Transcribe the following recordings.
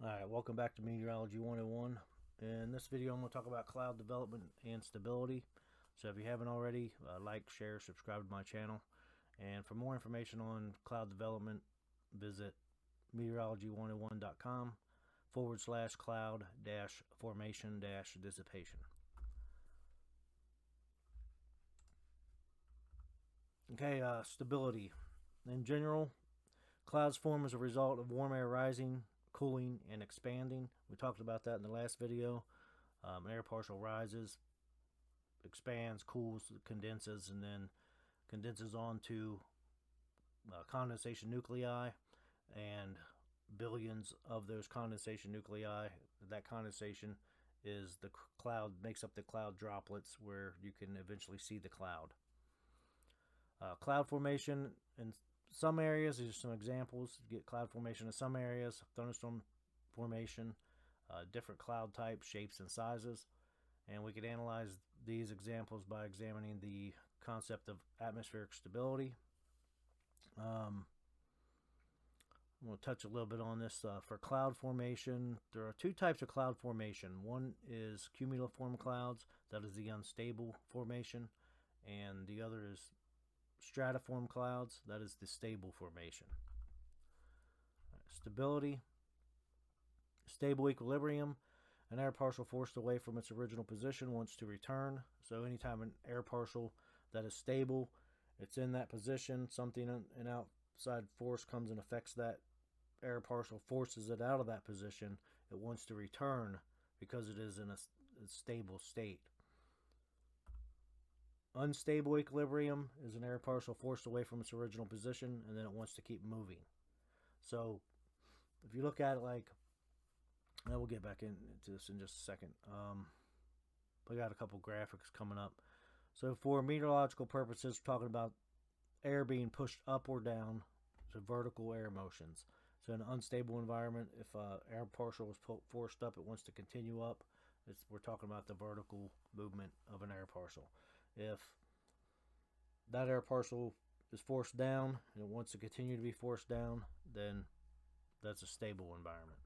Alright, welcome back to Meteorology 101. In this video, I'm going to talk about cloud development and stability. So if you haven't already, like, share, subscribe to my channel. And for more information on cloud development, visit meteorology101.com/cloud-formation-dissipation. Okay, stability. In general, clouds form as a result of warm air rising, cooling, and expanding. We talked about that in the last video. An air partial rises, expands, cools, condenses, and then condenses onto condensation nuclei, and billions of those condensation nuclei. That condensation is the cloud, makes up the cloud droplets where you can eventually see the cloud. Cloud formation in some areas, these are some examples. You get cloud formation in some areas, thunderstorm formation, different cloud types, shapes, and sizes. And we could analyze these examples by examining the concept of atmospheric stability. I'm going to touch a little bit on this. For cloud formation, there are two types of cloud formation. One is cumuliform clouds, that is the unstable formation, and the other is stratiform clouds, that is the stable formation. Stability, stable equilibrium. An air partial forced away from its original position wants to return. So anytime an air partial that is stable, it's in that position, something an outside force comes and affects that air partial, forces it out of that position, it wants to return because it is in a stable state. Unstable equilibrium is an air partial forced away from its original position, and then it wants to keep moving. So if you look at it like, and we'll get back into this in just a second. We got a couple graphics coming up. So for meteorological purposes, we're talking about air being pushed up or down, so vertical air motions. So in an unstable environment, if air partial was forced up, it wants to continue up. We're talking about the vertical movement of an air partial. If that air partial is forced down and it wants to continue to be forced down, then that's a stable environment.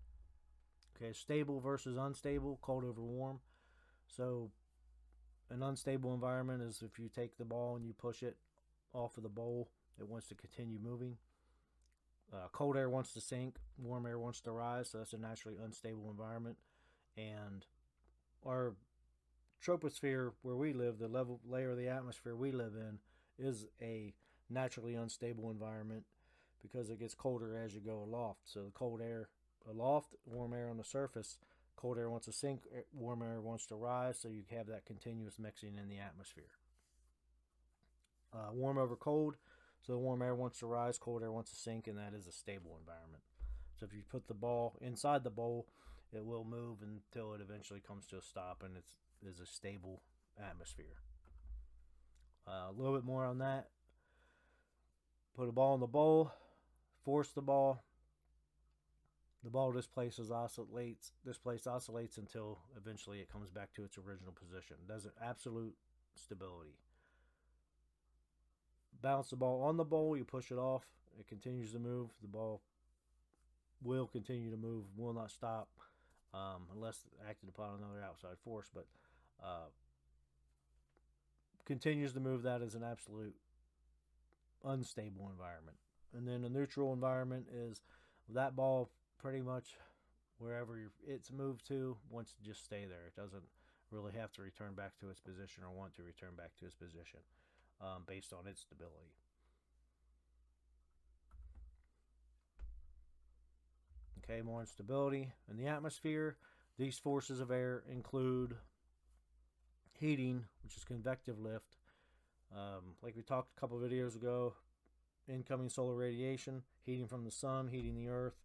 Okay, stable versus unstable, cold over warm. So an unstable environment is if you take the ball and you push it off of the bowl, it wants to continue moving. Cold air wants to sink, warm air wants to rise, so that's a naturally unstable environment. And our troposphere where we live, the layer of the atmosphere we live in, is a naturally unstable environment because it gets colder as you go aloft. So the cold air aloft, warm air on the surface, cold air wants to sink, warm air wants to rise, so you have that continuous mixing in the atmosphere. Warm over cold, so warm air wants to rise, cold air wants to sink, and that is a stable environment. So if you put the ball inside the bowl, it will move until it eventually comes to a stop, and it is a stable atmosphere. A little bit more on that. Put a ball in the bowl, force the ball. The ball displaces, oscillates until eventually it comes back to its original position. That's absolute stability. Bounce the ball on the bowl, you push it off, it continues to move. The ball will continue to move, will not stop unless acted upon another outside force, but continues to move. That is an absolute unstable environment. And then a neutral environment is that ball pretty much wherever it's moved to wants to just stay there. It doesn't really have to return back to its position or want to return back to its position based on its stability. Okay, more instability in the atmosphere. These forces of air include heating, which is convective lift. Like we talked a couple of videos ago, incoming solar radiation, heating from the sun, heating the earth,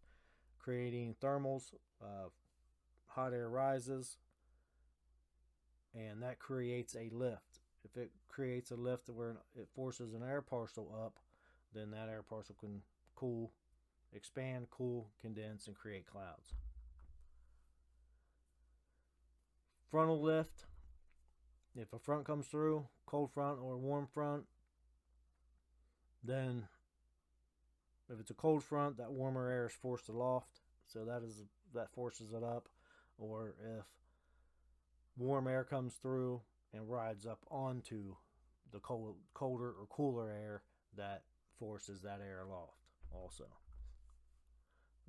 creating thermals, hot air rises, and that creates a lift. If it creates a lift where it forces an air partial up, then that air partial can cool, expand, cool, condense, and create clouds. Frontal lift. If a front comes through, cold front or warm front, then if it's a cold front, that warmer air is forced aloft. so that forces it up, or if warm air comes through and rides up onto the colder or cooler air, that forces that air aloft also.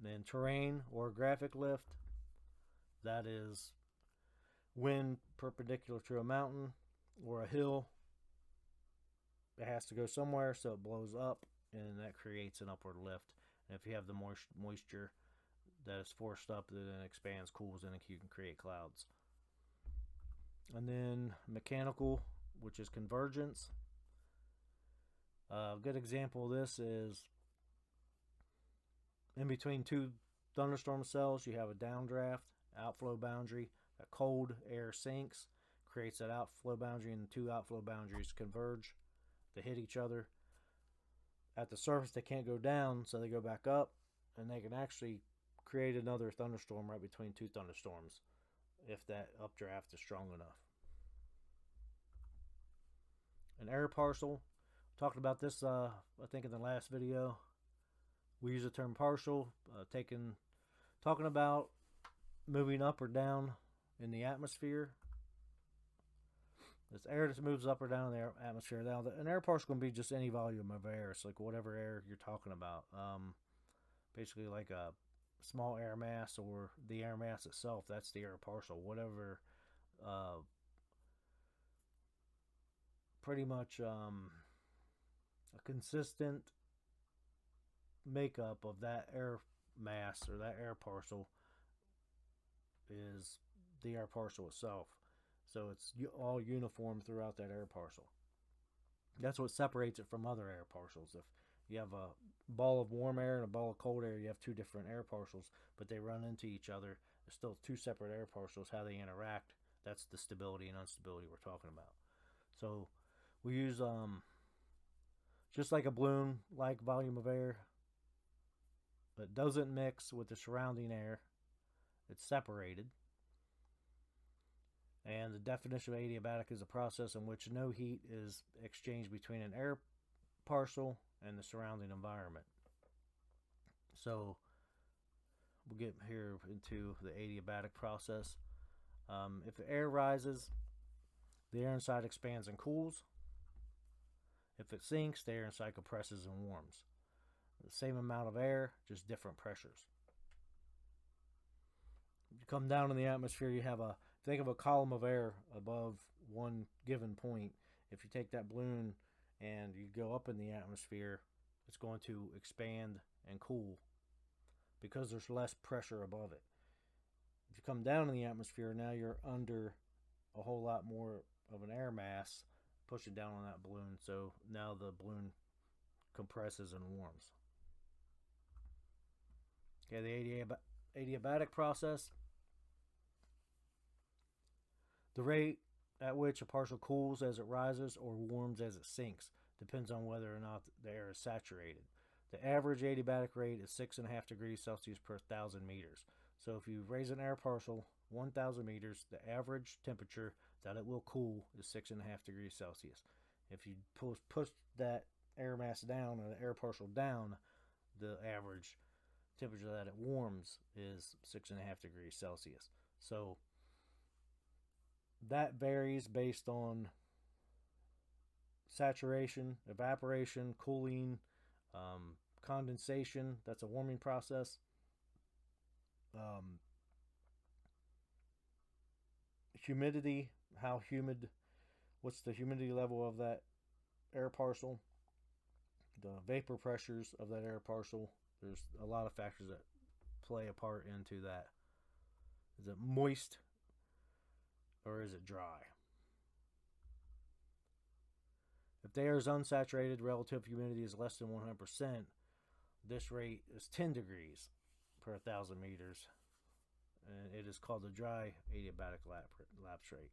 Then terrain or graphic lift, that is wind perpendicular to a mountain or a hill. It has to go somewhere, so it blows up, and that creates an upward lift. And if you have the moisture that is forced up, then it expands, cools, and you can create clouds. And then mechanical, which is convergence. A good example of this is in between two thunderstorm cells, you have a downdraft, outflow boundary. A cold air sinks, creates that outflow boundary, and the two outflow boundaries converge. They hit each other. At the surface, they can't go down, so they go back up, and they can actually create another thunderstorm right between two thunderstorms if that updraft is strong enough. An air parcel. Talked about this, I think, in the last video. We use the term partial, talking about moving up or down in the atmosphere. It's air that moves up or down in the atmosphere. Now, an air partial can be just any volume of air. It's like whatever air you're talking about. Basically like a small air mass or the air mass itself. That's the air partial. Whatever, pretty much a consistent makeup of that air mass or that air parcel is the air parcel itself. So it's all uniform throughout that air parcel. That's what separates it from other air parcels. If you have a ball of warm air and a ball of cold air, you have two different air parcels, but they run into each other. There's still two separate air parcels. How they interact, that's the stability and instability we're talking about. So we use just like a balloon-like volume of air, but doesn't mix with the surrounding air. It's separated. And the definition of adiabatic is a process in which no heat is exchanged between an air parcel and the surrounding environment. So we'll get here into the adiabatic process. If the air rises, the air inside expands and cools. If it sinks, the air inside compresses and warms. The same amount of air, just different pressures. If you come down in the atmosphere, you have think of a column of air above one given point. If you take that balloon and you go up in the atmosphere, it's going to expand and cool because there's less pressure above it. If you come down in the atmosphere, now you're under a whole lot more of an air mass pushing down on that balloon. So now the balloon compresses and warms. Okay, the adiabatic process. The rate at which a partial cools as it rises or warms as it sinks depends on whether or not the air is saturated. The average adiabatic rate is 6.5 degrees Celsius per 1,000 meters. So if you raise an air partial 1,000 meters, the average temperature that it will cool is 6.5 degrees Celsius. If you push that air mass down or the air partial down, the average temperature that it warms is 6.5 degrees Celsius. So that varies based on saturation, evaporation, cooling, condensation. That's a warming process. Humidity, how humid, what's the humidity level of that air parcel, the vapor pressures of that air parcel. There's a lot of factors that play a part into that. Is it moist or is it dry? If the air is unsaturated, relative humidity is less than 100%. This rate is 10 degrees per 1,000 meters. And it is called the dry adiabatic lapse rate.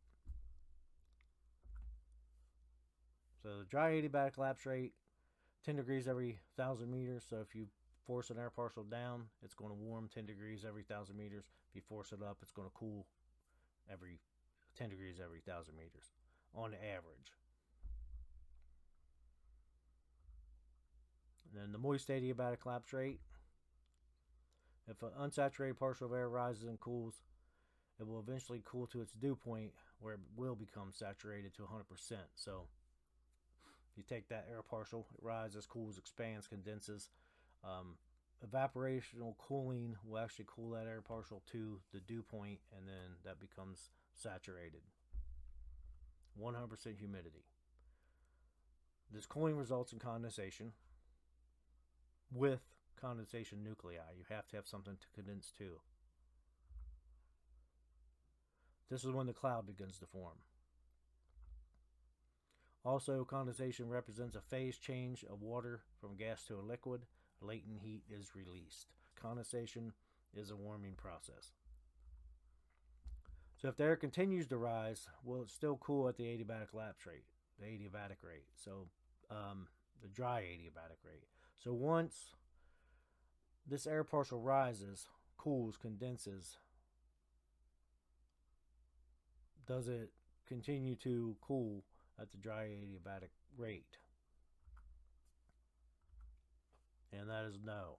So the dry adiabatic lapse rate, 10 degrees every 1,000 meters. So if you force an air partial down, it's going to warm 10 degrees every 1,000 meters. If you force it up, it's going to cool every 10 degrees every 1,000 meters on average. And then the moist adiabatic lapse rate. If an unsaturated partial of air rises and cools, it will eventually cool to its dew point where it will become saturated to 100%. So you take that air partial, it rises, cools, expands, condenses. Evaporational cooling will actually cool that air partial to the dew point, and then that becomes saturated. 100% humidity. This cooling results in condensation with condensation nuclei. You have to have something to condense to. This is when the cloud begins to form. Also, condensation represents a phase change of water from gas to a liquid. Latent heat is released. Condensation is a warming process. So if the air continues to rise, will it still cool at the adiabatic lapse rate, the adiabatic rate? So the dry adiabatic rate. So once this air partial rises, cools, condenses, does it continue to cool at the dry adiabatic rate? And that is no.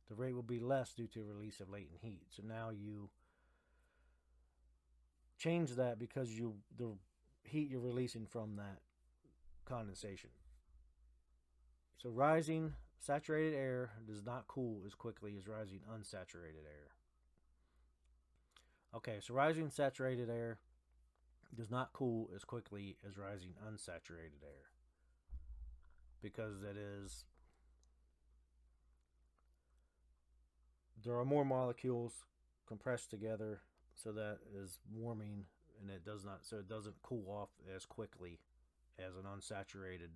The rate will be less due to release of latent heat. So now you change that because the heat you're releasing from that condensation. So rising saturated air does not cool as quickly as rising unsaturated air. Okay, so rising saturated air does not cool as quickly as rising unsaturated air, because there are more molecules compressed together, so that is warming, and it doesn't cool off as quickly as an unsaturated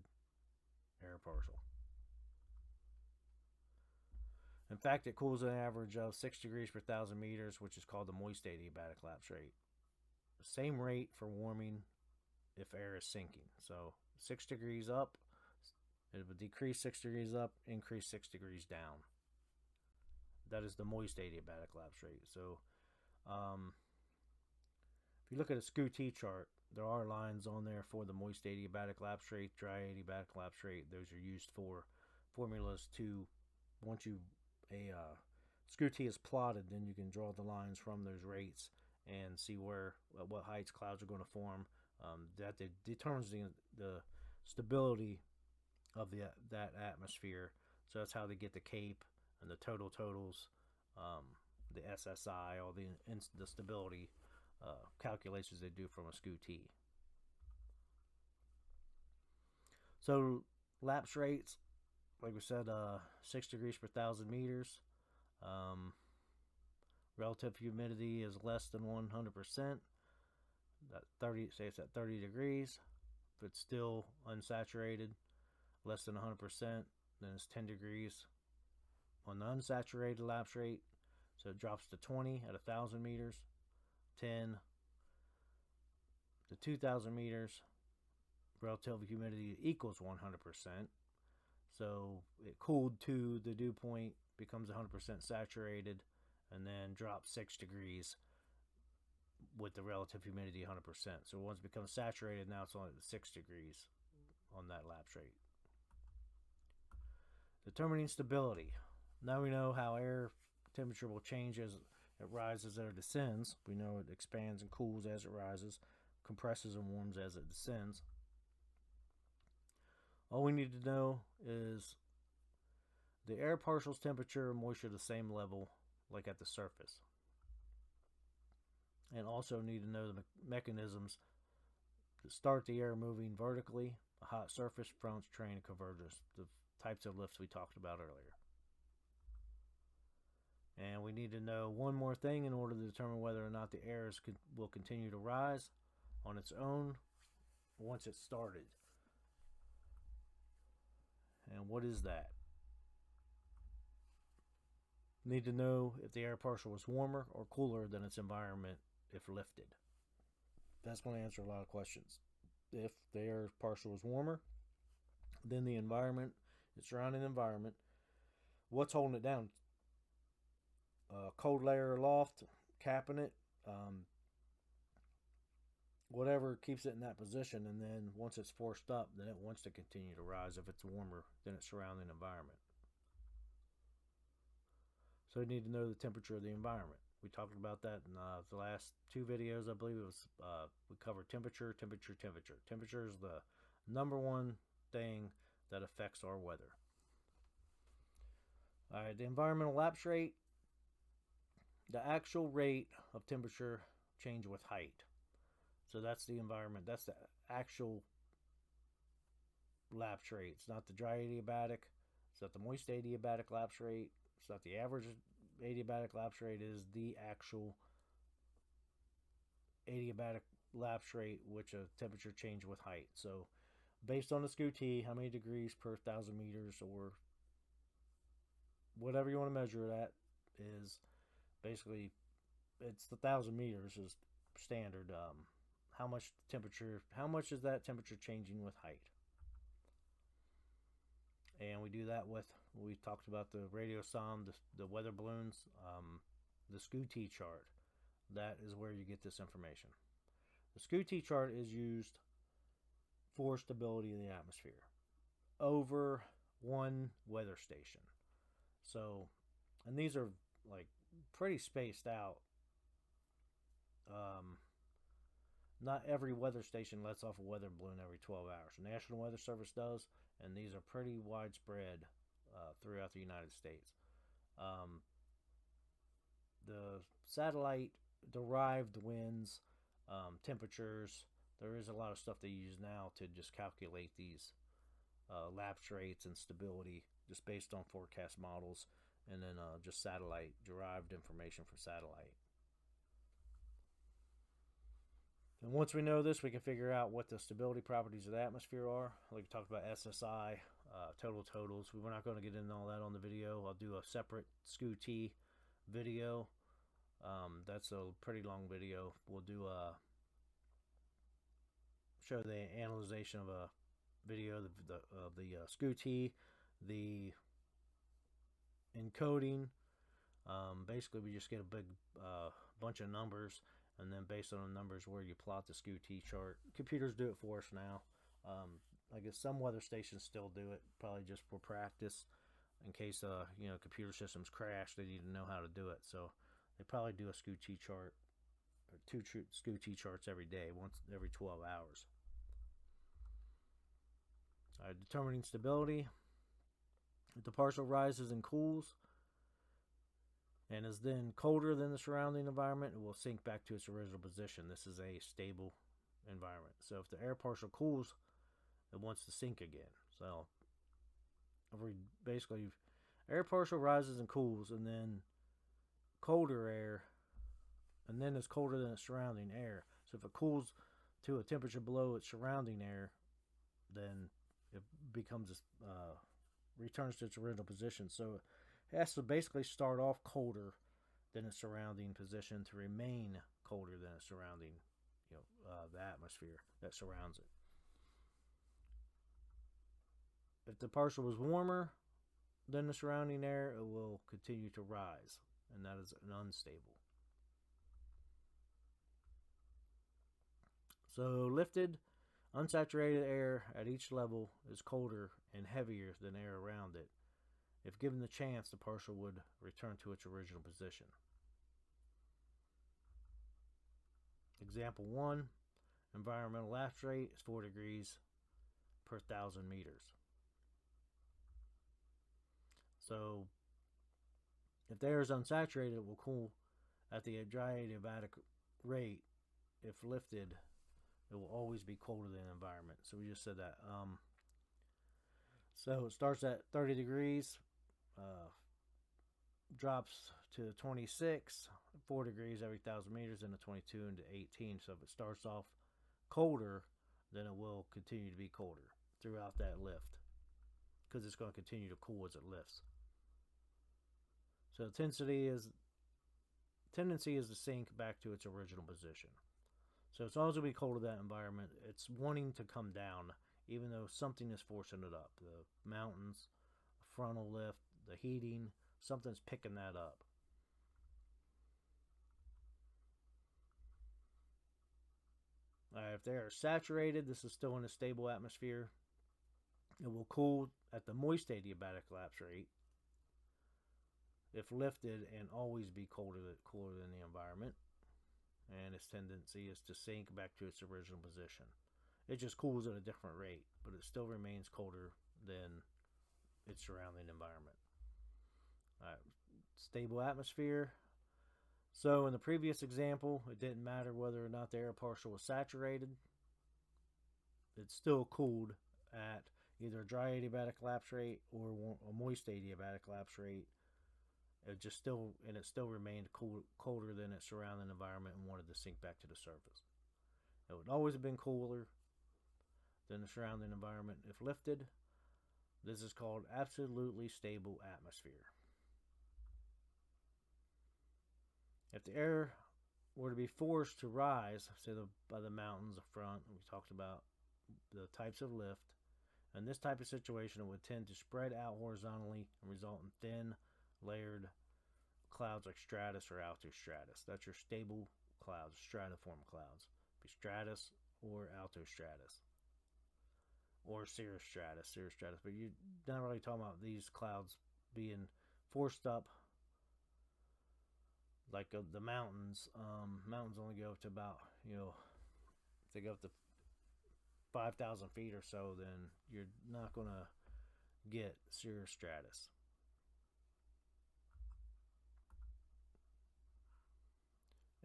air partial. In fact, it cools an average of 6 degrees per 1,000 meters, which is called the moist adiabatic lapse rate. Same rate for warming if air is sinking. So 6 degrees up, it would decrease 6 degrees up, increase 6 degrees down. That is the moist adiabatic lapse rate. So if you look at a SCU-T chart, there are lines on there for the moist adiabatic lapse rate, dry adiabatic lapse rate. Those are used for formulas to, once a SCU-T is plotted, then you can draw the lines from those rates and see what heights clouds are going to form. That determines the stability of that atmosphere. So that's how they get the CAPE and the totals, the SSI, all the stability calculations they do from a SCU-T. So lapse rates, like we said, 6 degrees per 1,000 meters. Relative humidity is less than 100%. Say it's at 30 degrees. If it's still unsaturated, less than 100%, then it's 10 degrees on the unsaturated lapse rate. So it drops to 20 at 1,000 meters, 10 to 2,000 meters. Relative humidity equals 100%. So it cooled to the dew point, becomes 100% saturated, and then drops 6 degrees with the relative humidity 100%. So once it becomes saturated, now it's only at 6 degrees on that lapse rate. Determining stability. Now we know how air temperature will change as it rises or descends. We know it expands and cools as it rises, compresses and warms as it descends. All we need to know is the air partial's temperature and moisture the same level like at the surface. And also need to know the mechanisms that start the air moving vertically, a hot surface, fronts, train, and convergence, the types of lifts we talked about earlier. And we need to know one more thing in order to determine whether or not the air will continue to rise on its own once it's started. And what is that? Need to know if the air partial is warmer or cooler than its environment if lifted. That's going to answer a lot of questions. If the air partial is warmer, then the environment, its surrounding environment, what's holding it down? Cold layer aloft, capping it, whatever keeps it in that position, and then once it's forced up, then it wants to continue to rise if it's warmer than its surrounding environment. So we need to know the temperature of the environment. We talked about that in the last two videos. I believe it was we covered temperature. Temperature is the number one thing that affects our weather. All right, the environmental lapse rate, the actual rate of temperature change with height. So that's the environment. That's the actual lapse rate. It's not the dry adiabatic. It's not the moist adiabatic lapse rate. It's not the average adiabatic lapse rate. It is the actual adiabatic lapse rate, which a temperature change with height. So based on the SCOT, how many degrees per 1,000 meters or whatever you want to measure it at is basically, it's the 1,000 meters is standard. How much is that temperature changing with height? And we do that with, we talked about the radiosonde, the weather balloons, the SCOT chart. That is where you get this information. The SCOT chart is used for stability in the atmosphere over one weather station. So, and these are like pretty spaced out. Not every weather station lets off a weather balloon every 12 hours. The National Weather Service does, and these are pretty widespread throughout the United States. The satellite derived winds, temperatures, there is a lot of stuff they use now to just calculate these lapse rates and stability just based on forecast models, and then just satellite derived information from satellite. And once we know this, we can figure out what the stability properties of the atmosphere are. Like we talked about SSI, total totals. We're not going to get into all that on the video. I'll do a separate SCOT video. That's a pretty long video. We'll do show the analyzation of a video of the SCOT, the encoding. Basically, we just get a big bunch of numbers, and then based on the numbers where you plot the SCOT chart. Computers do it for us now. I guess some weather stations still do it, probably just for practice. In case computer systems crash, they need to know how to do it. So they probably do a SCOT chart or two SCOT charts every day, once every 12 hours. Determining stability. If the parcel rises and cools and is then colder than the surrounding environment, it will sink back to its original position. This is a stable environment. So if the air partial cools, it wants to sink again. So basically, air partial rises and cools, and then colder air, and then it's colder than its surrounding air. So if it cools to a temperature below its surrounding air, then it becomes returns to its original position. So it has to basically start off colder than its surrounding position to remain colder than its surrounding, the atmosphere that surrounds it. If the partial was warmer than the surrounding air, it will continue to rise, and that is an unstable. So lifted, unsaturated air at each level is colder and heavier than air around it. If given the chance, the partial would return to its original position. Example 1, environmental lapse rate is 4 degrees per 1,000 meters. So if the air is unsaturated, it will cool at the dry adiabatic rate. If lifted, it will always be colder than the environment. So we just said that. So it starts at 30 degrees, drops to 26, 4 degrees every 1,000 meters, into 22 into 18. So if it starts off colder, then it will continue to be colder throughout that lift, because it's going to continue to cool as it lifts. So the tendency is to sink back to its original position. So it's always going to be cold in that environment. It's wanting to come down, even though something is forcing it up. The mountains, the frontal lift, the heating, something's picking that up. If they are saturated, this is still in a stable atmosphere. It will cool at the moist adiabatic lapse rate. if lifted, and always be cooler than the environment. And its tendency is to sink back to its original position. It just cools at a different rate, but it still remains colder than its surrounding environment. Stable atmosphere. So in the previous example, it didn't matter whether or not the air partial was saturated. It still cooled at either a dry adiabatic lapse rate or a moist adiabatic lapse rate. It still remained colder than its surrounding environment and wanted to sink back to the surface. It would always have been cooler than the surrounding environment if lifted. This is called absolutely stable atmosphere. If the air were to be forced to rise, say by the mountains up front, we talked about the types of lift, in this type of situation, it would tend to spread out horizontally and result in thin, layered clouds like stratus or altostratus. That's your stable clouds, stratiform clouds. Be stratus or altostratus. Or cirrostratus, but you're not really talking about these clouds being forced up like the mountains. Mountains only go up to about, if they go up to 5,000 feet or so, then you're not going to get cirrostratus.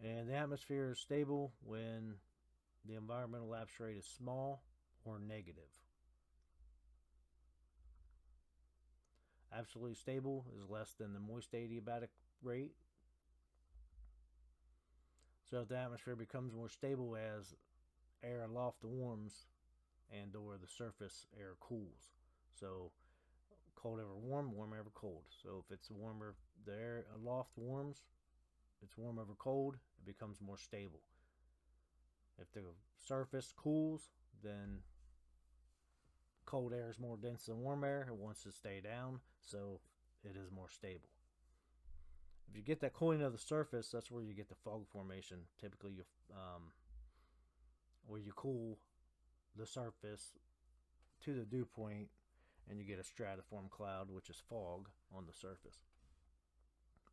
And the atmosphere is stable when the environmental lapse rate is small or negative. Absolutely stable is less than the moist adiabatic rate. So if the atmosphere becomes more stable as air aloft warms and or the surface air cools. So cold ever warm, warm ever cold. So if it's warmer, the air aloft warms, it's warm over cold, it becomes more stable. If the surface cools, then cold air is more dense than warm air. It wants to stay down, so it is more stable. If you get that cooling of the surface, that's where you get the fog formation. Typically, where you cool the surface to the dew point, and you get a stratiform cloud, which is fog on the surface,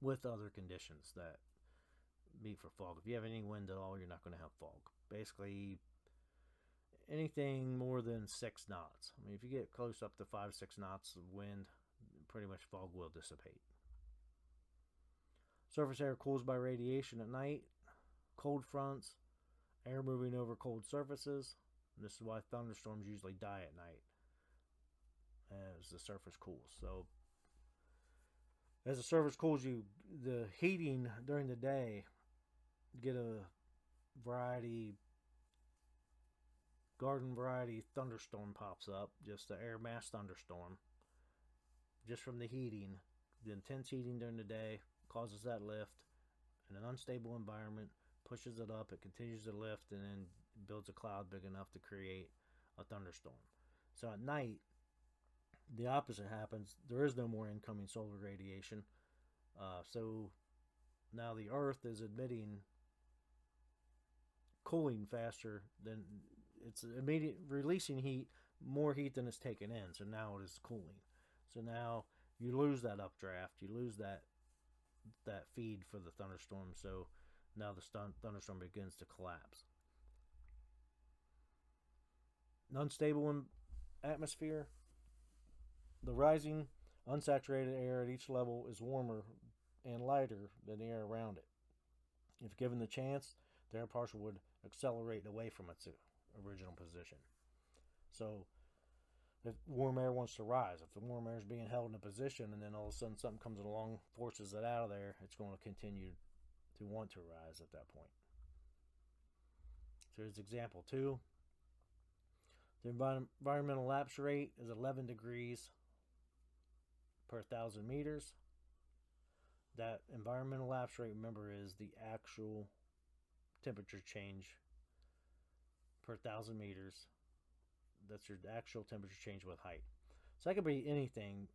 with other conditions that meet for fog. If you have any wind at all, you're not going to have fog. Basically, anything more than 6 knots. I mean, if you get close up to 5-6 knots of wind, pretty much fog will dissipate. Surface air cools by radiation at night. Cold fronts, air moving over cold surfaces. And this is why thunderstorms usually die at night as the surface cools. So as the surface cools, the heating during the day, get a garden variety thunderstorm pops up, just the air mass thunderstorm, just from the heating. The intense heating during the day causes that lift in an unstable environment, pushes it up, it continues to lift, and then builds a cloud big enough to create a thunderstorm. So at night, the opposite happens. There is no more incoming solar radiation. So now the Earth is cooling faster than it's immediate, releasing more heat than it's taken in. So now it is cooling. So now you lose that updraft. You lose that feed for the thunderstorm. So now the thunderstorm begins to collapse. An unstable atmosphere. The rising unsaturated air at each level is warmer and lighter than the air around it. If given the chance, the air partial would accelerate away from its original position. So if warm air wants to rise, if the warm air is being held in a position and then all of a sudden something comes along, forces it out of there, it's going to continue to want to rise at that point. So here's example 2. The environmental lapse rate is 11 degrees per 1,000 meters. That environmental lapse rate, remember, is the actual temperature change per 1,000 meters. That's your actual temperature change with height. So that could be anything.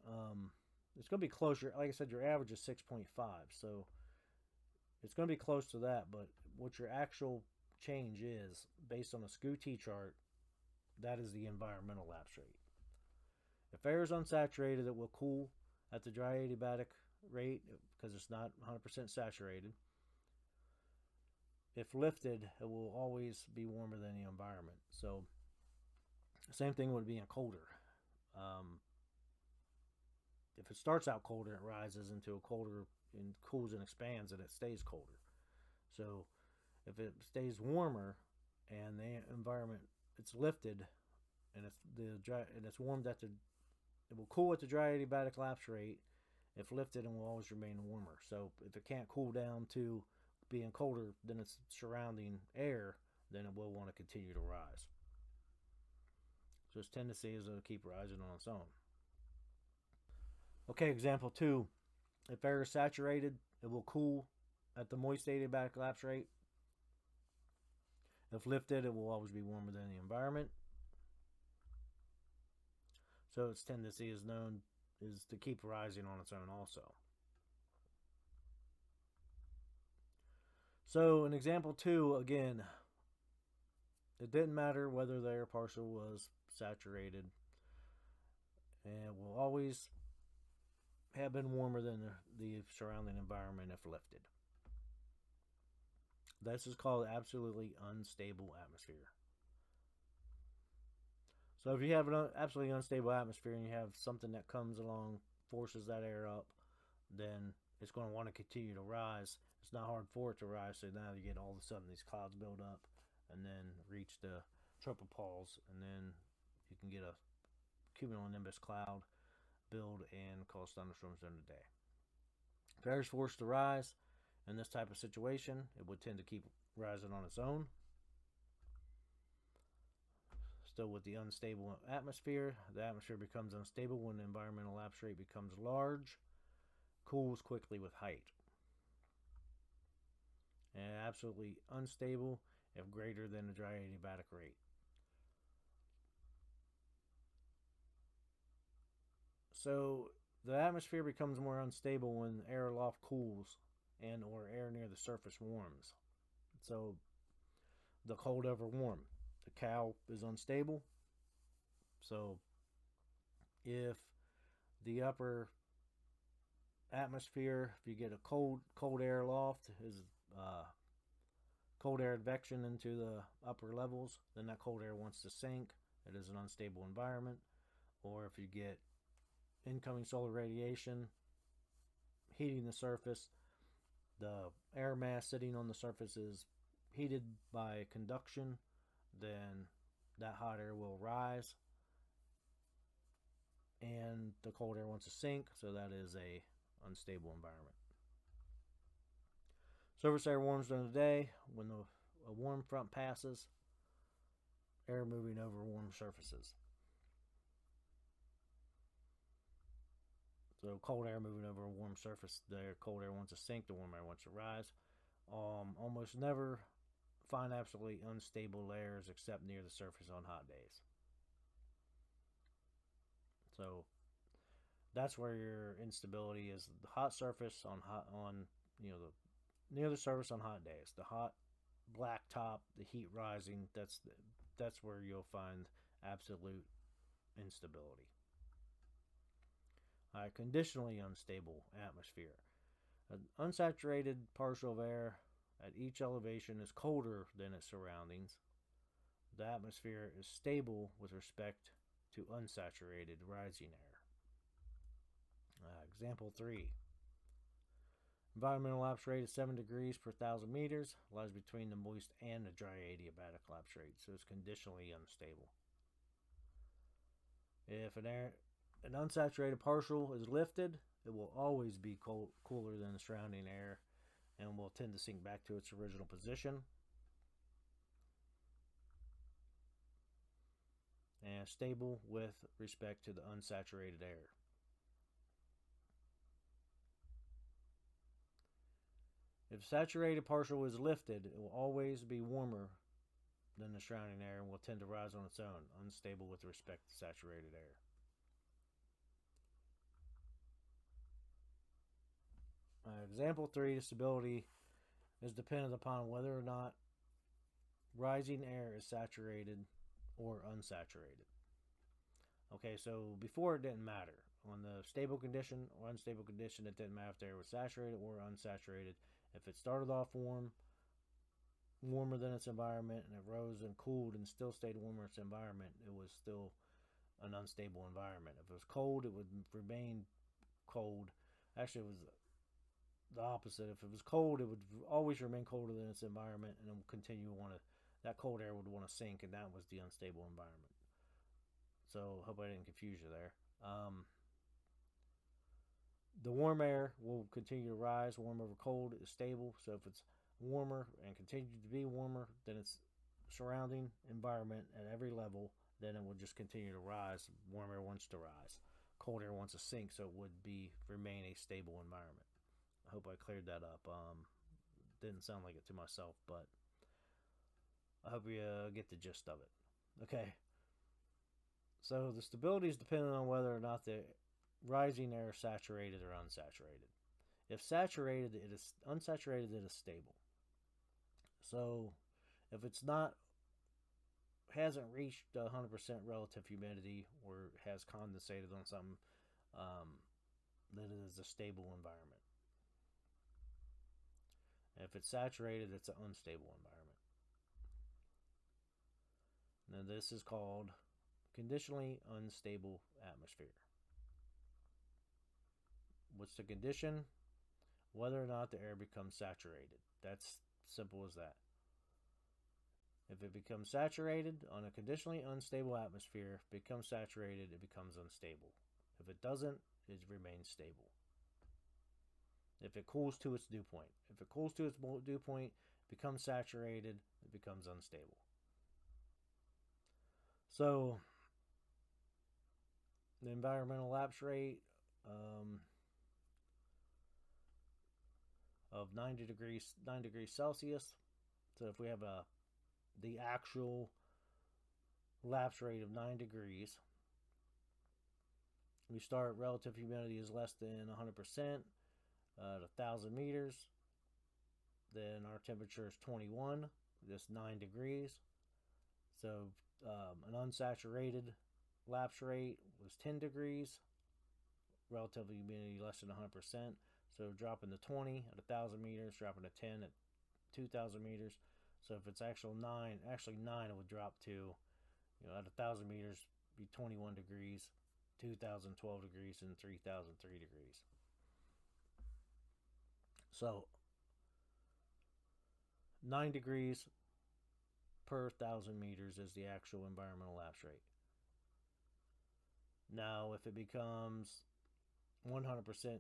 It's going to be closer. Like I said, your average is 6.5. So it's going to be close to that. But what your actual change is, based on a SCU-T chart, that is the environmental lapse rate. If air is unsaturated, it will cool at the dry adiabatic rate because it's not 100% saturated. If lifted, it will always be warmer than the environment. So, same thing would be in colder. Um, if it starts out colder, it rises into a colder and cools and expands, and it stays colder. So, if it stays warmer and the environment it's lifted and it's warmed at the it will cool at the dry adiabatic lapse rate. If lifted, and will always remain warmer. So if it can't cool down to being colder than its surrounding air, then it will want to continue to rise. So its tendency is to keep rising on its own. Okay, example 2. If air is saturated, it will cool at the moist adiabatic lapse rate. If lifted, it will always be warmer than the environment. So its tendency is to keep rising on its own also. So in example 2, again, it didn't matter whether the air partial was saturated, and it will always have been warmer than the surrounding environment if lifted. This is called absolutely unstable atmosphere. So if you have an absolutely unstable atmosphere and you have something that comes along, forces that air up, then it's going to want to continue to rise. It's not hard for it to rise, so now you get all of a sudden these clouds build up and then reach the tropopause, and then you can get a cumulonimbus cloud build and cause thunderstorms during the day. If air is forced to rise in this type of situation, it would tend to keep rising on its own. Still with the unstable atmosphere, the atmosphere becomes unstable when the environmental lapse rate becomes large, cools quickly with height, and absolutely unstable if greater than the dry adiabatic rate. So the atmosphere becomes more unstable when air aloft cools and or air near the surface warms. So the cold over warm. The cow is unstable. So if the upper atmosphere, if you get a cold air aloft, is cold air advection into the upper levels, then that cold air wants to sink. It is an unstable environment. Or if you get incoming solar radiation heating the surface, the air mass sitting on the surface is heated by conduction, then that hot air will rise and the cold air wants to sink, so that is a unstable environment. Surface air warms during the day when a warm front passes, air moving over warm surfaces. So cold air moving over a warm surface, the cold air wants to sink, the warm air wants to rise. Almost never find absolutely unstable layers except near the surface on hot days. So that's where your instability is. The hot surface on near the surface on hot days. The hot black top, the heat rising. That's where you'll find absolute instability. Conditionally unstable atmosphere. An unsaturated partial of air at each elevation is colder than its surroundings. The atmosphere is stable with respect to unsaturated rising air. Example 3. Environmental lapse rate is 7 degrees per 1,000 meters. Lies between the moist and the dry adiabatic lapse rate, so it's conditionally unstable. If an unsaturated partial is lifted, it will always be cooler than the surrounding air and will tend to sink back to its original position. And stable with respect to the unsaturated air. If saturated partial is lifted, it will always be warmer than the surrounding air and will tend to rise on its own, unstable with respect to saturated air. Example 3, the stability is dependent upon whether or not rising air is saturated or unsaturated. Okay, so before it didn't matter. on the stable condition or unstable condition, it didn't matter if the air was saturated or unsaturated. If it started off warmer than its environment, and it rose and cooled and still stayed warmer than its environment, it was still an unstable environment. If it was cold, it would remain cold. Actually, it was the opposite. If it was cold, it would always remain colder than its environment, and it would continue to want to. That cold air would want to sink, and that was the unstable environment. So, hope I didn't confuse you there. The warm air will continue to rise. Warm over cold is stable. So, if it's warmer and continues to be warmer than its surrounding environment at every level, then it will just continue to rise. Warm air wants to rise. Cold air wants to sink, so it would remain a stable environment. I hope I cleared that up. Didn't sound like it to myself, but I hope you get the gist of it. Okay. So the stability is dependent on whether or not the rising air is saturated or unsaturated. If saturated, it is unsaturated, it is stable. So if it's not, hasn't reached 100% relative humidity or has condensated on something, then it is a stable environment. And if it's saturated, it's an unstable environment. Now this is called conditionally unstable atmosphere. What's the condition? Whether or not the air becomes saturated. That's simple as that. If it becomes saturated on a conditionally unstable atmosphere, becomes saturated, it becomes unstable. If it doesn't, it remains stable. If it cools to its dew point. If it cools to its dew point, becomes saturated, it becomes unstable. So, the environmental lapse rate of 9 degrees Celsius. So if we have the actual lapse rate of 9 degrees, we start relative humidity is less than 100% at 1,000 meters. Then our temperature is 21, just 9 degrees. So an unsaturated lapse rate was 10 degrees, relative humidity less than 100%. So dropping to 20 at 1,000 meters, dropping to 10 at 2,000 meters. So if it's actually 9, it would drop to, at 1,000 meters, be 21 degrees, 2,000 12 degrees, and 3,000 3 degrees. So 9 degrees per 1,000 meters is the actual environmental lapse rate. Now, if it becomes 100%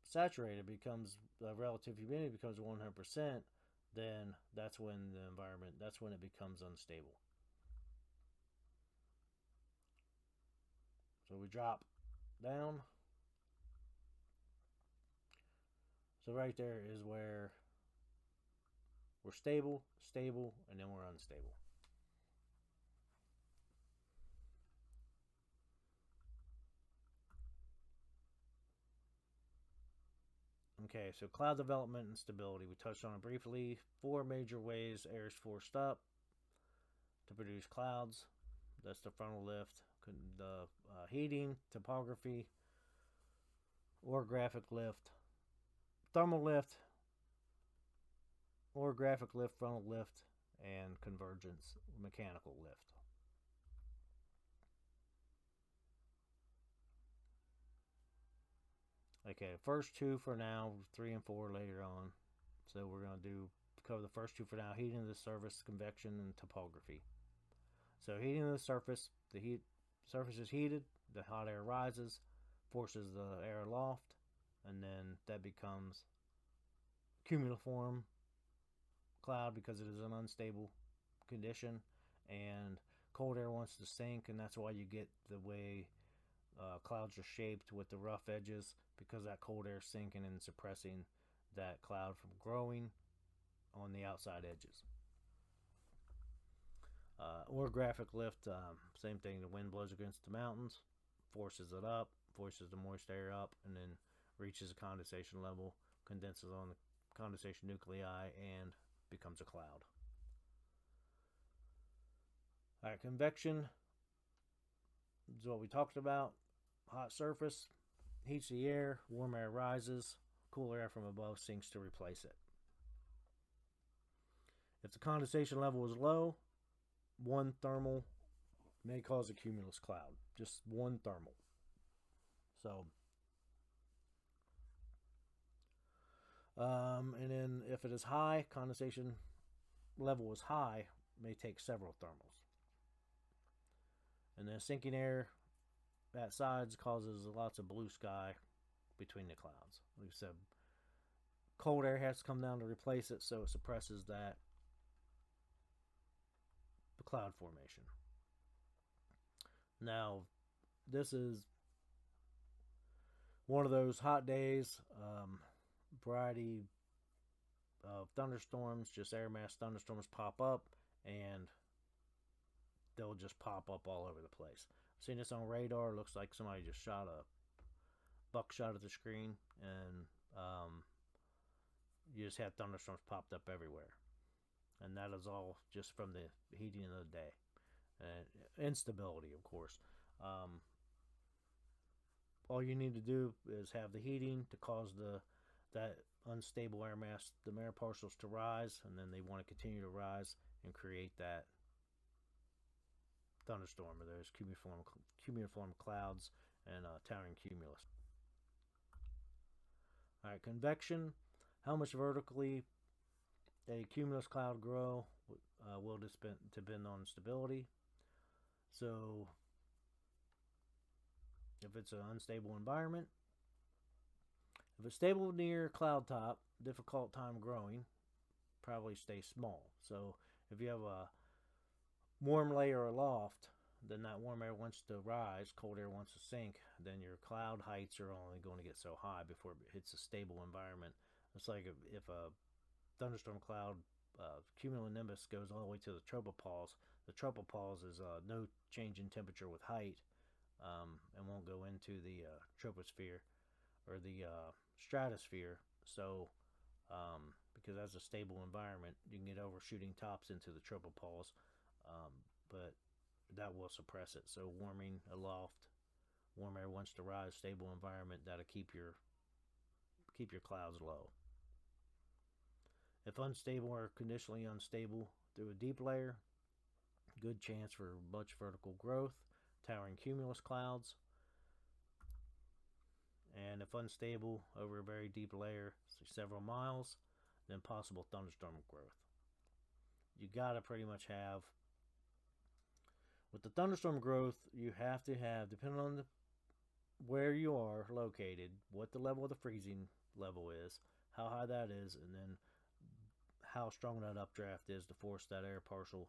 saturated, the relative humidity becomes 100%, then that's when it becomes unstable. So we drop down. So right there is where we're stable, and then we're unstable. Okay, so cloud development and stability. We touched on it briefly. 4 major ways air is forced up to produce clouds. That's the frontal lift, the heating, topography, orographic lift, thermal lift, orographic lift, frontal lift, and convergence, mechanical lift. Okay, first 2 for now, 3 and 4 later on. So we're going to cover the first 2 for now: heating of the surface, convection, and topography. So heating of the surface is heated, the hot air rises, forces the air aloft, and then that becomes cumuliform cloud because it is an unstable condition, and cold air wants to sink, and that's why you get the way clouds are shaped with the rough edges, because that cold air is sinking and suppressing that cloud from growing on the outside edges. Orographic lift, same thing. The wind blows against the mountains, forces it up, forces the moist air up, and then reaches a condensation level, condenses on the condensation nuclei, and becomes a cloud. All right, convection This is what we talked about. Hot surface heats the air, warm air rises, cool air from above sinks to replace it. If the condensation level is low, one thermal may cause a cumulus cloud. Just one thermal. So, and then if it is high, condensation level is high, may take several thermals. And then sinking air at sides causes lots of blue sky between the clouds. Like I said, cold air has to come down to replace it, so it suppresses the cloud formation. Now, this is one of those hot days, variety of thunderstorms, just air mass thunderstorms pop up, and they'll just pop up all over the place. I've seen this on radar. It looks like somebody just shot a buckshot at the screen, and you just had thunderstorms popped up everywhere. And that is all just from the heating of the day. And instability, of course. All you need to do is have the heating to cause that unstable air mass, the air parcels, to rise, and then they want to continue to rise and create that thunderstorm, or those cumuliform clouds and towering cumulus. All right, convection. How much vertically a cumulus cloud grow will depend on stability. So, if it's an unstable environment, if it's stable near cloud top, difficult time growing, probably stay small. So, if you have a warm layer aloft, then that warm air wants to rise, cold air wants to sink, then your cloud heights are only going to get so high before it hits a stable environment. It's like if a thunderstorm cloud cumulonimbus goes all the way to the tropopause. The tropopause is no change in temperature with height, and won't go into the troposphere or the stratosphere. So, because that's a stable environment, you can get overshooting tops into the tropopause, but that will suppress it. So, warming aloft, warm air wants to rise, stable environment, that'll keep your clouds low. If unstable or conditionally unstable through a deep layer, good chance for much vertical growth, towering cumulus clouds. And if unstable over a very deep layer, several miles, then possible thunderstorm growth. You gotta pretty much have, with the thunderstorm growth, you have to have, depending on where you are located, what the level of the freezing level is, how high that is, and then how strong that updraft is to force that air partial,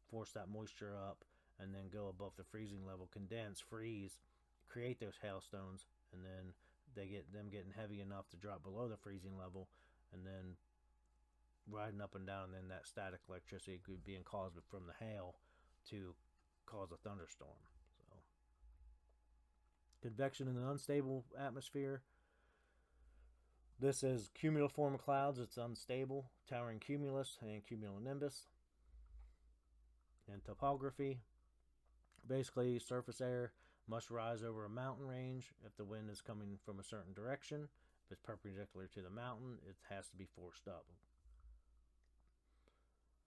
force that moisture up, and then go above the freezing level, condense, freeze, create those hailstones, and then they get them getting heavy enough to drop below the freezing level, and then riding up and down, and then that static electricity being caused from the hail to cause a thunderstorm. So, convection in an unstable atmosphere. This is cumuliform clouds. It's unstable, towering cumulus and cumulonimbus. And topography. Basically, surface air must rise over a mountain range if the wind is coming from a certain direction. If it's perpendicular to the mountain, it has to be forced up.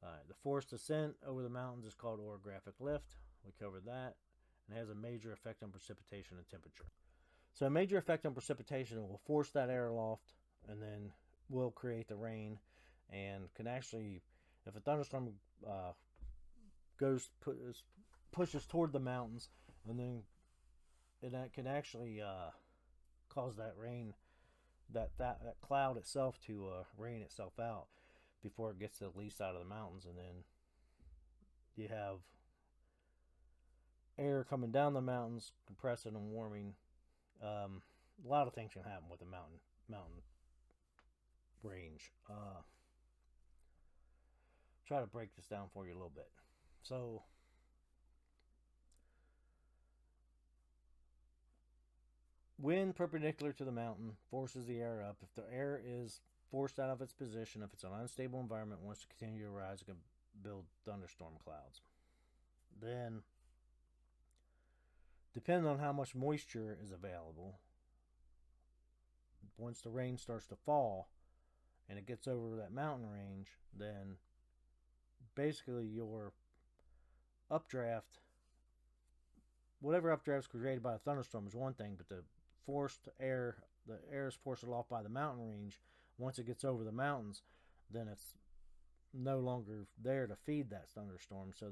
The forced ascent over the mountains is called orographic lift. We covered that. And it has a major effect on precipitation and temperature. So a major effect on precipitation will force that air aloft and then will create the rain, and can actually, if a thunderstorm pushes toward the mountains, and then it can actually cause that rain, that cloud itself to rain itself out before it gets to the lee side of the mountains, and then you have air coming down the mountains, compressing and warming. A lot of things can happen with the mountain range. Try to break this down for you a little bit. So, wind perpendicular to the mountain forces the air up. If the air is forced out of its position, if it's an unstable environment, wants to continue to rise, it can build thunderstorm clouds. Then Depending on how much moisture is available, once the rain starts to fall and it gets over that mountain range, then basically your updraft, whatever updraft is created by a thunderstorm is one thing, but the air is forced aloft by the mountain range. Once it gets over the mountains, then it's no longer there to feed that thunderstorm, so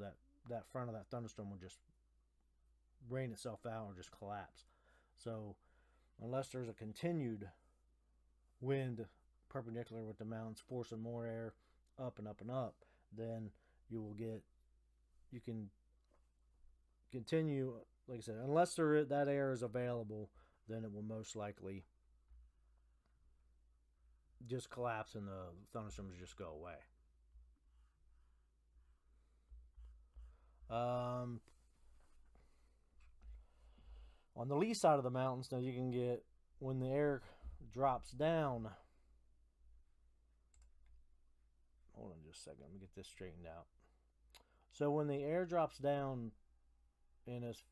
that front of that thunderstorm will just rain itself out or just collapse. So unless there's a continued wind perpendicular with the mountains forcing more air up and up and up, then you can continue, like I said, unless that air is available, then it will most likely just collapse and the thunderstorms just go away. On the lee side of the mountains, now you can get, when the air drops down, hold on just a second, let me get this straightened out. So when the air drops down and is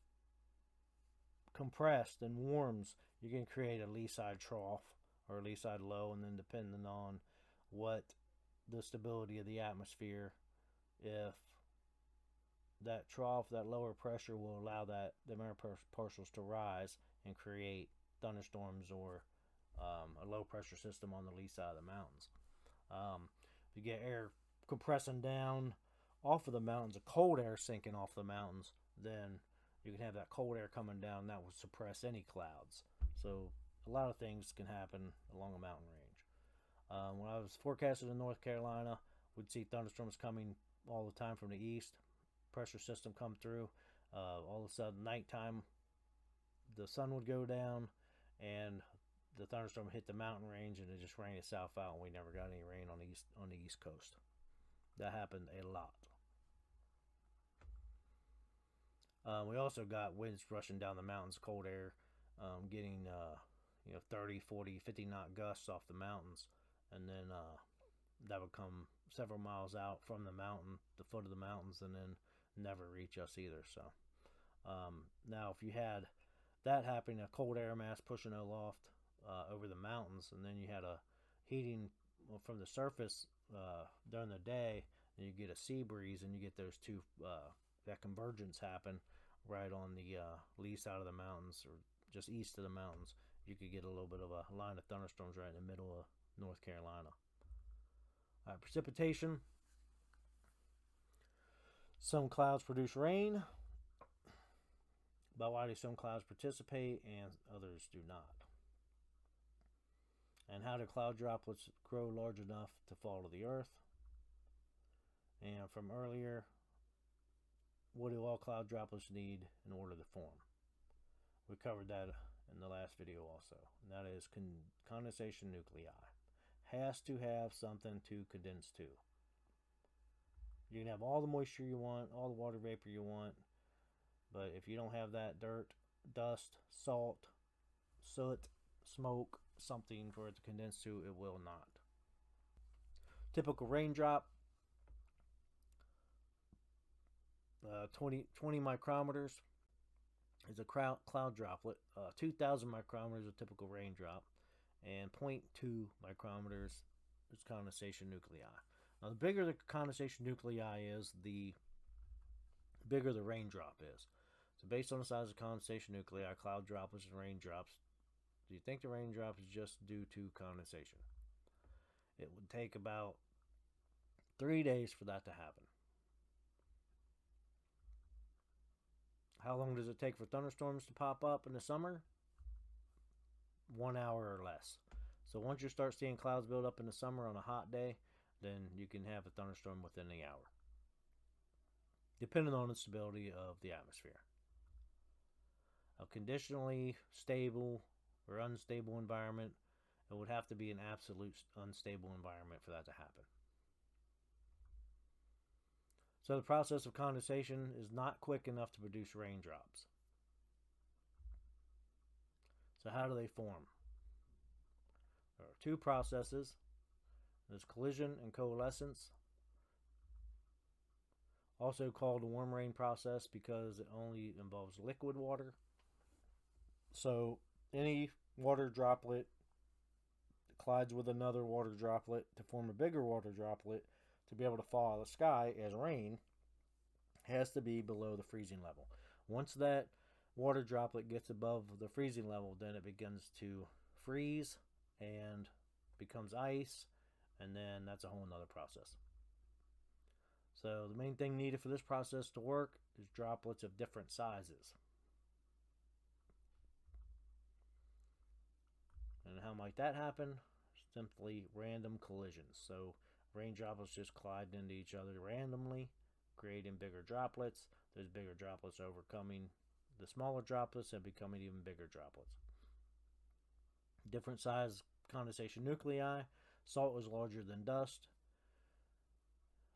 compressed and warms, you can create a lee side trough or a lee side low, and then depending on what the stability of the atmosphere, if that trough, that lower pressure will allow the air partials to rise and create thunderstorms or a low pressure system on the lee side of the mountains. If you get air compressing down off of the mountains, a cold air sinking off the mountains, then you can have that cold air coming down that will suppress any clouds. So a lot of things can happen along a mountain range. When I was forecasting in North Carolina, we'd see thunderstorms coming all the time from the east. Pressure system come through. All of a sudden, nighttime, the sun would go down, and the thunderstorm hit the mountain range, and it just rained itself out, and we never got any rain on the east coast. That happened a lot. We also got winds rushing down the mountains, cold air, getting 30, 40, 50 knot gusts off the mountains, and then that would come several miles out from the mountain, the foot of the mountains, and then never reach us either. So now if you had that happening, a cold air mass pushing aloft over the mountains, and then you had a heating from the surface during the day, and you get a sea breeze, and you get those two, that convergence happen right on the lee side of the mountains, or just east of the mountains. You could get a little bit of a line of thunderstorms right in the middle of North Carolina. Precipitation. Some clouds produce rain, but why do some clouds participate and others do not? And how do cloud droplets grow large enough to fall to the earth? And from earlier, what do all cloud droplets need in order to form? We covered that in the last video also, and that is condensation nuclei. Has to have something to condense to. You can have all the moisture you want, all the water vapor you want, but if you don't have that dirt, dust, salt, soot, smoke, something for it to condense to, it will not. Typical raindrop, 20 micrometers is a cloud droplet. 2,000 micrometers is a typical raindrop, and 0.2 micrometers is condensation nuclei. Now, the bigger the condensation nuclei is, the bigger the raindrop is. So based on the size of condensation nuclei, cloud droplets and raindrops, do you think the raindrop is just due to condensation? It would take about 3 days for that to happen. How long does it take for thunderstorms to pop up in the summer? 1 hour or less. So once you start seeing clouds build up in the summer on a hot day, then you can have a thunderstorm within the hour, depending on the stability of the atmosphere. A conditionally stable or unstable environment, it would have to be an absolute unstable environment for that to happen. So the process of condensation is not quick enough to produce raindrops. So how do they form? There are two processes. There's collision and coalescence, also called the warm rain process because it only involves liquid water. So any water droplet collides with another water droplet to form a bigger water droplet to be able to fall out of the sky as rain has to be below the freezing level. Once that water droplet gets above the freezing level, then it begins to freeze and becomes ice, and then that's a whole nother process. So the main thing needed for this process to work is droplets of different sizes. And how might that happen? Simply random collisions. So rain droplets just collide into each other randomly, creating bigger droplets. Those bigger droplets overcoming the smaller droplets and becoming even bigger droplets. Different size condensation nuclei. Salt is larger than dust,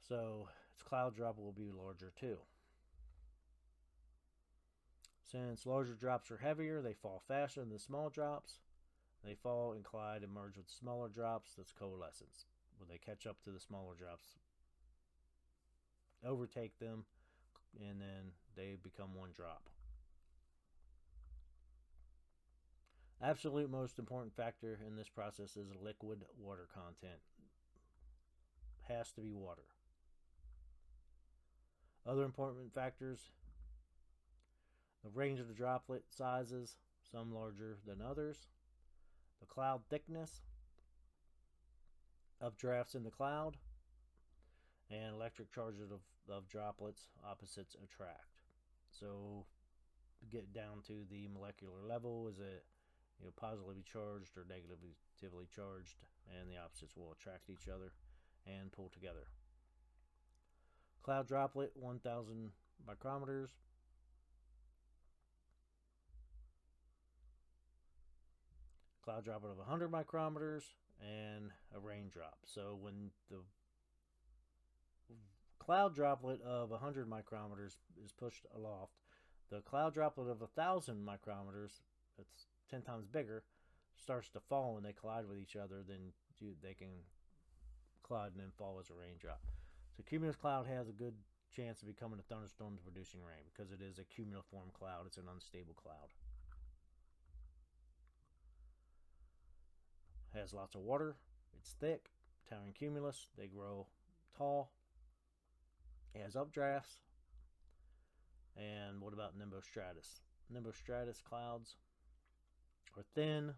so its cloud droplet will be larger too. Since larger drops are heavier, they fall faster than the small drops. They fall and collide and merge with smaller drops. That's coalescence, where they catch up to the smaller drops, overtake them, and then they become one drop. Absolute most important factor in this process is liquid water content. Has to be water. Other important factors: the range of the droplet sizes, some larger than others, the cloud thickness, updrafts in the cloud, and electric charges of droplets opposites attract. So get down to the molecular level, is it positively charged or negatively charged, and the opposites will attract each other and pull together. Cloud droplet 1000 micrometers, cloud droplet of 100 micrometers, and a raindrop. So when the cloud droplet of 100 micrometers is pushed aloft, the cloud droplet of 1000 micrometers, that's 10 times bigger, starts to fall when they collide with each other. Then they can collide and then fall as a raindrop. So cumulus cloud has a good chance of becoming a thunderstorm producing rain because it is a cumuliform cloud. It's an unstable cloud. It has lots of water. It's thick. Towering cumulus. They grow tall. It has updrafts. And what about nimbostratus? Nimbostratus clouds are thin,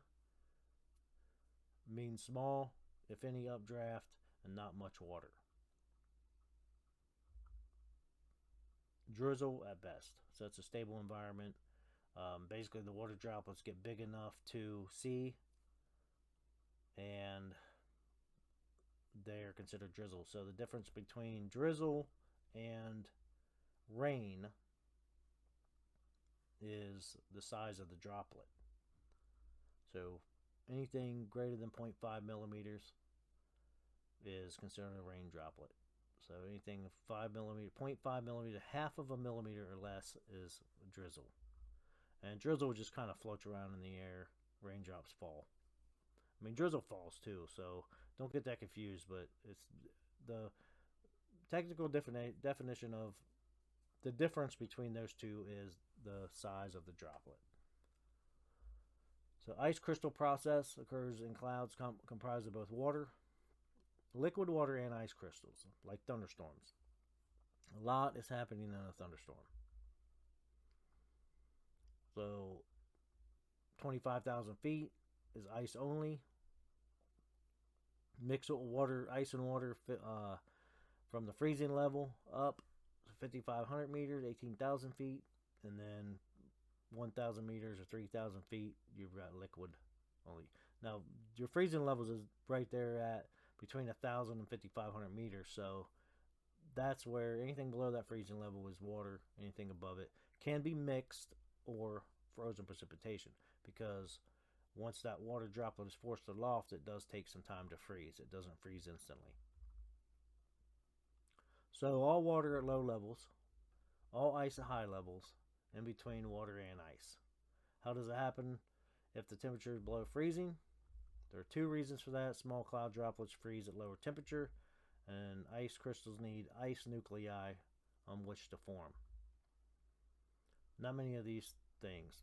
means small, if any updraft, and not much water. Drizzle at best. So it's a stable environment. Basically, the water droplets get big enough to see, and they are considered drizzle. So the difference between drizzle and rain is the size of the droplet. So anything greater than 0.5 millimeters is considered a rain droplet. So anything 5 millimeter, 0.5 millimeter, half of a millimeter or less is drizzle. And drizzle just kind of floats around in the air. Raindrops fall. I mean, drizzle falls too, so don't get that confused. But it's the technical definition of the difference between those two is the size of the droplet. So ice crystal process occurs in clouds comprised of both water, liquid water, and ice crystals, like thunderstorms. A lot is happening in a thunderstorm. So 25,000 feet is ice only. Mix with water, ice and water from the freezing level up 5,500 meters, 18,000 feet, and then 1,000 meters or 3,000 feet, you've got liquid only. Now, your freezing levels is right there at between 1,000 and 5,500 meters, so that's where anything below that freezing level is water. Anything above it can be mixed or frozen precipitation, because once that water droplet is forced aloft, it does take some time to freeze. It doesn't freeze instantly. So all water at low levels, all ice at high levels, in between water and ice. How does it happen if the temperature is below freezing? There are two reasons for that. Small cloud droplets freeze at lower temperature, and ice crystals need ice nuclei on which to form. Not many of these things.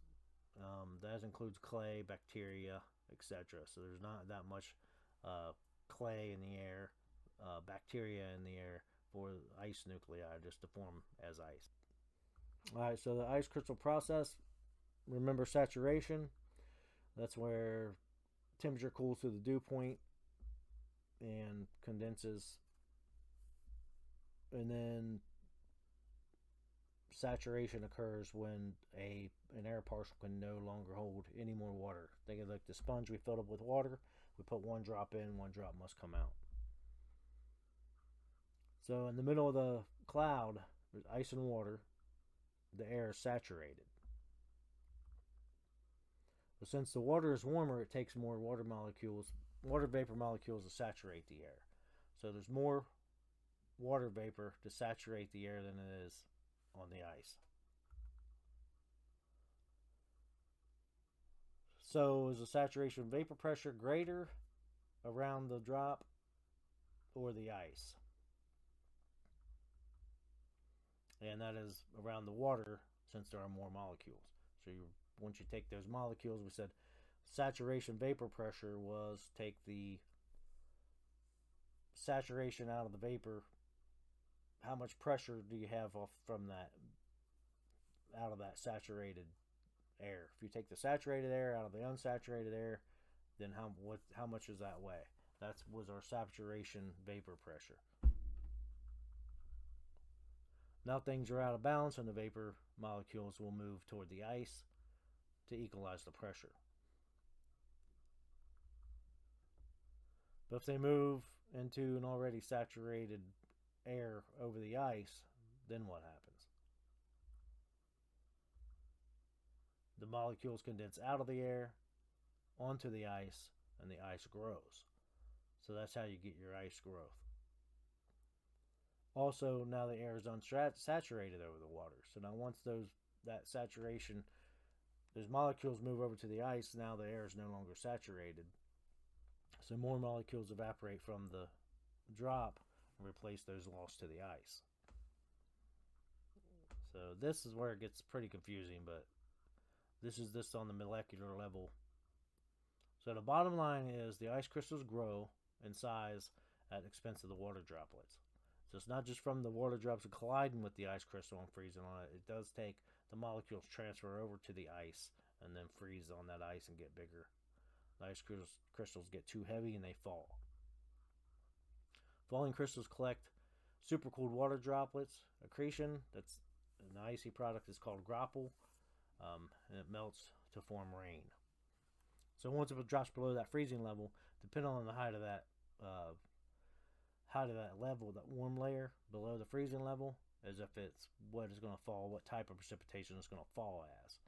That includes clay, bacteria, etc. So there's not that much clay in the air, bacteria in the air for ice nuclei just to form as ice. All right, so the ice crystal process, remember saturation. That's where temperature cools to the dew point and condenses, and then saturation occurs when an air particle can no longer hold any more water. Think of like the sponge we filled up with water. We put one drop in, one drop must come out. So in the middle of the cloud, there's ice and water. The air is saturated. But since the water is warmer, it takes more water vapor molecules to saturate the air. So there's more water vapor to saturate the air than it is on the ice. So is the saturation vapor pressure greater around the drop or the ice? And that is around the water, since there are more molecules. So once you take those molecules, we said saturation vapor pressure was take the saturation out of the vapor. How much pressure do you have off from that, out of that saturated air? If you take the saturated air out of the unsaturated air, then how much does that weigh? That was our saturation vapor pressure. Now things are out of balance and the vapor molecules will move toward the ice to equalize the pressure. But if they move into an already saturated air over the ice, then what happens? The molecules condense out of the air onto the ice, and the ice grows. So that's how you get your ice growth. Also, now the air is unsaturated over the water. So now once that saturation, those molecules move over to the ice, now the air is no longer saturated. So more molecules evaporate from the drop and replace those lost to the ice. So this is where it gets pretty confusing, but this is just on the molecular level. So the bottom line is the ice crystals grow in size at the expense of the water droplets. So it's not just from the water drops colliding with the ice crystal and freezing on it. It does take the molecules transfer over to the ice and then freeze on that ice and get bigger. The ice crystals get too heavy and they fall. Falling crystals collect supercooled water droplets. Accretion, that's an icy product, is called grapple, and it melts to form rain. So once it drops below that freezing level, depending on the height of that level, that warm layer below the freezing level, as if it's what is going to fall, what type of precipitation it's going to fall as.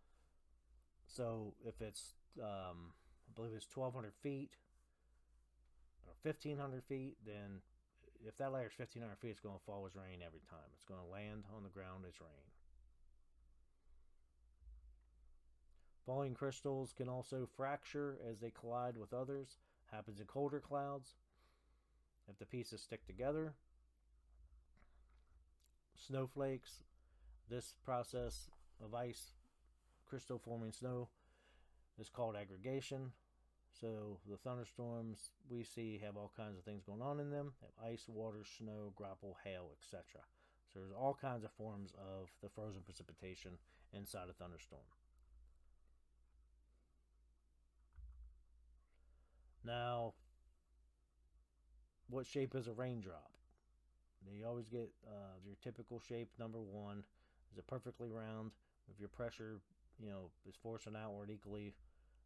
So if it's, I believe it's 1,200 feet or 1,500 feet, then if that layer is 1,500 feet, it's going to fall as rain every time. It's going to land on the ground as rain. Falling crystals can also fracture as they collide with others. Happens in colder clouds. If the pieces stick together. Snowflakes. This process of ice crystal forming snow is called aggregation. So the thunderstorms we see have all kinds of things going on in them. They have ice, water, snow, grapple, hail, etc. So there's all kinds of forms of the frozen precipitation inside a thunderstorm. Now, what shape is a raindrop? You always get your typical shape. Number one is it perfectly round. If your pressure, is forcing outward equally,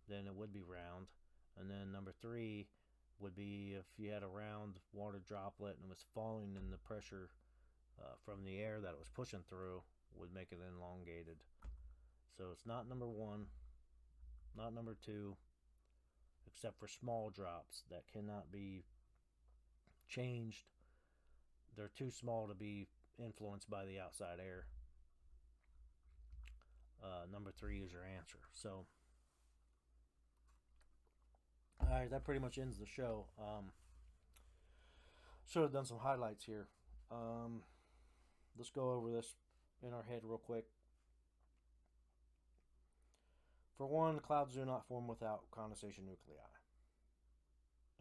then it would be round. And then number three would be if you had a round water droplet and it was falling, and the pressure from the air that it was pushing through would make it elongated. So it's not number one, not number two, except for small drops that cannot be changed. They're too small to be influenced by the outside air. Number three is your answer. So, alright, that pretty much ends the show. Should have done some highlights here. Let's go over this in our head real quick. For one, clouds do not form without condensation nuclei.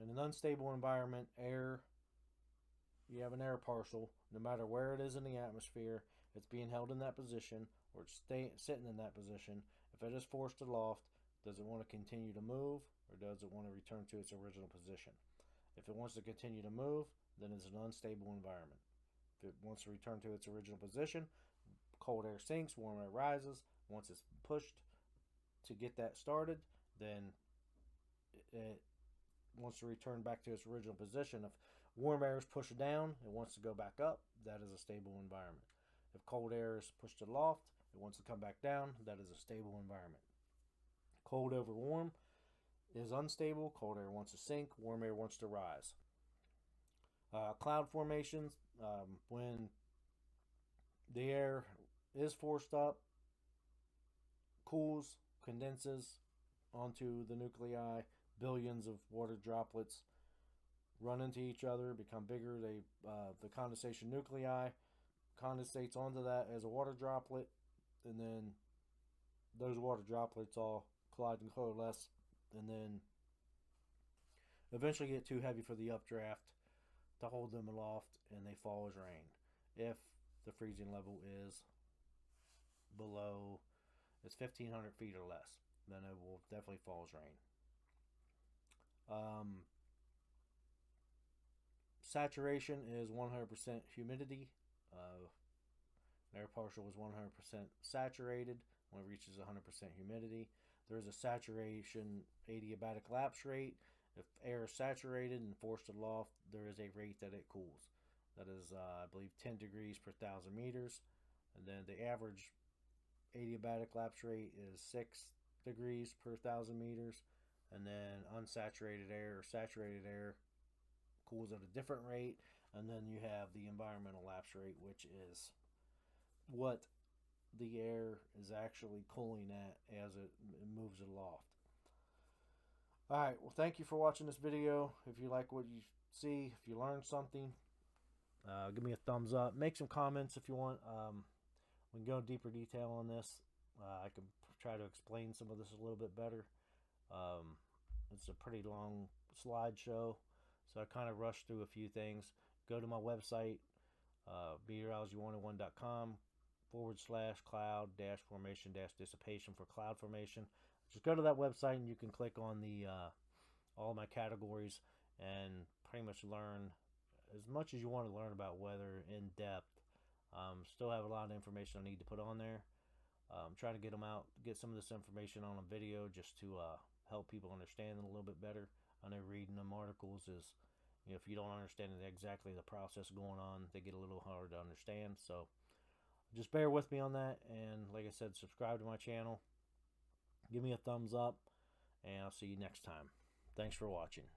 In an unstable environment, you have an air partial. No matter where it is in the atmosphere, it's being held in that position, or it's sitting in that position. If it is forced aloft, does it want to continue to move, or does it want to return to its original position? If it wants to continue to move, then it's an unstable environment. If it wants to return to its original position, cold air sinks, warm air rises. Once it's pushed to get that started, then it wants to return back to its original position. If warm air is pushed down, it wants to go back up. That is a stable environment. If cold air is pushed aloft, it wants to come back down. That is a stable environment. Cold over warm is unstable. Cold air wants to sink. Warm air wants to rise. Cloud formations, when the air is forced up, cools, condenses onto the nuclei, billions of water droplets run into each other, become bigger. The condensation nuclei condensates onto that as a water droplet, and then those water droplets all collide and coalesce, and then eventually get too heavy for the updraft to hold them aloft, and they fall as rain. If the freezing level is below, it's 1,500 feet or less, then it will definitely fall as rain. Saturation is 100% humidity. An air partial is 100% saturated when it reaches 100% humidity. There is a saturation adiabatic lapse rate. If air is saturated and forced aloft, there is a rate that it cools. That is, I believe, 10 degrees per 1,000 meters. And then the average adiabatic lapse rate is 6 degrees per 1,000 meters. And then unsaturated air or saturated air cools at a different rate. And then you have the environmental lapse rate, which is what the air is actually cooling at as it moves aloft. Alright, well, thank you for watching this video. If you like what you see, if you learned something, give me a thumbs up. Make some comments if you want. We can go in deeper detail on this. I can try to explain some of this a little bit better. It's a pretty long slideshow, so I kind of rushed through a few things. Go to my website, meteorology101.com/cloud-formation-dissipation for cloud formation. Just go to that website and you can click on the all my categories and pretty much learn as much as you want to learn about weather in depth. Still have a lot of information I need to put on there. Trying to get some of this information on a video just to help people understand it a little bit better. I know reading them articles is, if you don't understand exactly the process going on, they get a little hard to understand. So just bear with me on that. And like I said, subscribe to my channel. Give me a thumbs up. And I'll see you next time. Thanks for watching.